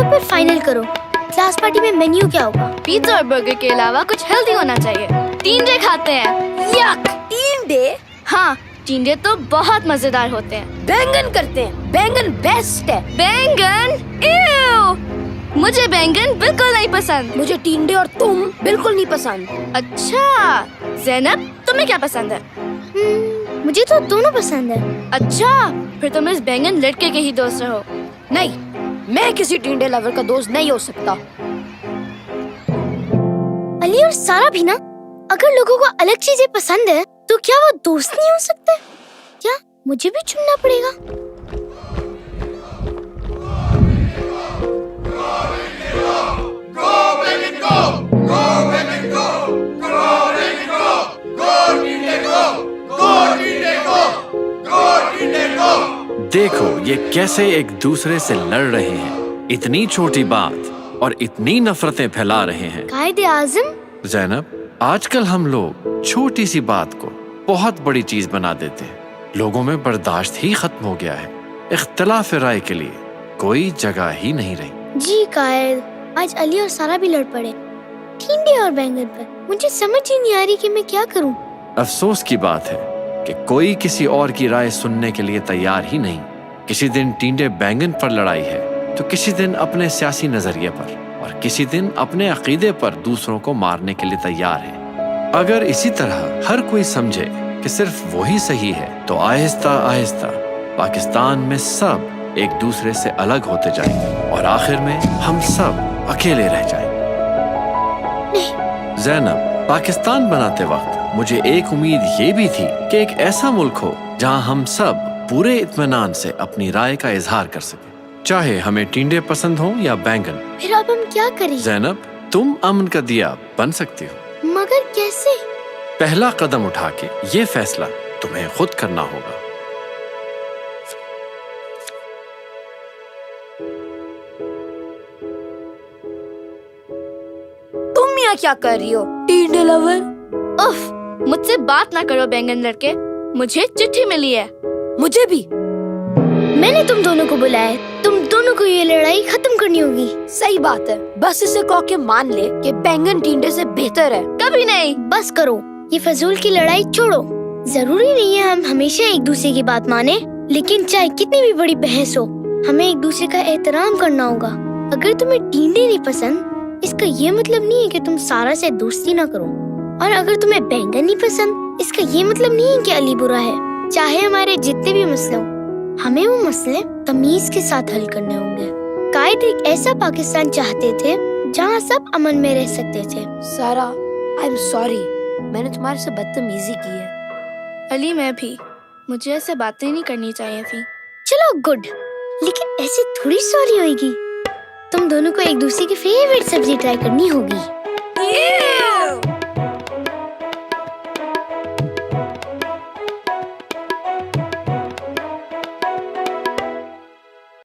फिर फाइनल करो, class party में मेन्यू क्या होगा? पिज्जा और बर्गर के अलावा कुछ हेल्दी होना चाहिए। टिंडे खाते हैं। यक, टिंडे? हाँ, टिंडे तो बहुत मजेदार होते हैं। बैंगन करते हैं, बैंगन बेस्ट है। बैंगन? Ew! मुझे बैंगन बिल्कुल नहीं पसंद। मुझे टिंडे और तुम बिल्कुल नहीं पसंद। अच्छा, ज़ैनब तुम्हें क्या पसंद है? मुझे तो दोनों पसंद है। अच्छा, फिर तुम इस बैंगन लड़के के ही दोस्त रहो। नहीं, मैं किसी टिंडे लवर का दोस्त नहीं हो सकता। अली और सारा भी ना, अगर लोगों को अलग चीजें पसंद है तो क्या वो दोस्त नहीं हो सकते? क्या मुझे भी चुनना पड़ेगा? देखो ये कैसे एक दूसरे से लड़ रहे हैं, इतनी छोटी बात और इतनी नफरतें फैला रहे हैं। कायदे आज़म, ज़ैनब, आजकल हम लोग छोटी सी बात को बहुत बड़ी चीज बना देते हैं। लोगों में बर्दाश्त ही खत्म हो गया है। इख्तिलाफ राय के लिए कोई जगह ही नहीं रही। जी कायद, आज अली और सारा भी लड़ पड़े टिंडे और बैंगन पर। मुझे समझ ही नहीं आ रही कि मैं क्या करूं। अफसोस की बात है कि कोई किसी और की राय सुनने के लिए तैयार ही नहीं। किसी दिन टिंडे बैंगन पर लड़ाई है तो किसी दिन अपने सियासी नजरिए पर और किसी दिन अपने अकीदे पर दूसरों को मारने के लिए तैयार है। अगर इसी तरह हर कोई समझे कि सिर्फ वही सही है तो आहिस्ता आहिस्ता पाकिस्तान में सब एक दूसरे से अलग होते जाएंगे और आखिर में हम सब अकेले रह जाएंगे। ज़ैनब, पाकिस्तान बनाते वक्त मुझे एक उम्मीद ये भी थी कि एक ऐसा मुल्क हो जहां हम सब पूरे इत्मीनान से अपनी राय का इजहार कर सकें, चाहे हमें टिंडे पसंद हो या बैंगन। फिर अब हम क्या करें? ज़ैनब, तुम अमन का दिया बन सकती हो, मगर कैसे? पहला कदम उठा के ये फैसला तुम्हें खुद करना होगा। तुम यहाँ क्या कर रही हो टिंडे लवर? उफ, मुझसे बात ना करो बैंगन लड़के। मुझे चिट्ठी मिली है। मुझे भी। मैंने तुम दोनों को बुलाया है। तुम दोनों को ये लड़ाई खत्म करनी होगी। सही बात है, बस इसे कह के मान ले कि बैंगन टिंडे से बेहतर है। कभी नहीं। बस करो, ये फजूल की लड़ाई छोड़ो। जरूरी नहीं है हम हमेशा एक दूसरे की बात माने, लेकिन चाहे कितनी भी बड़ी बहस हो, हमें एक दूसरे का एहतराम करना होगा। अगर तुम्हें टिंडे नहीं पसंद, इसका ये मतलब नहीं है कि तुम सारा से दोस्ती ना करो। और अगर तुम्हें बैंगन नहीं पसंद, इसका ये मतलब नहीं है कि अली बुरा है। चाहे हमारे जितने भी मसले हों, हमें वो मसले तमीज के साथ हल करने होंगे। कायद एक ऐसा पाकिस्तान चाहते थे जहाँ सब अमन में रह सकते थे। सारा, आई एम सॉरी, मैंने तुम्हारे से बदतमीजी की है। अली, मैं भी। मुझे ऐसे बातें नहीं करनी चाहिए थी। चलो गुड, लेकिन ऐसे थोड़ी सॉरी होगी। तुम दोनों को एक दूसरे की फेवरेट सब्जी ट्राई करनी होगी।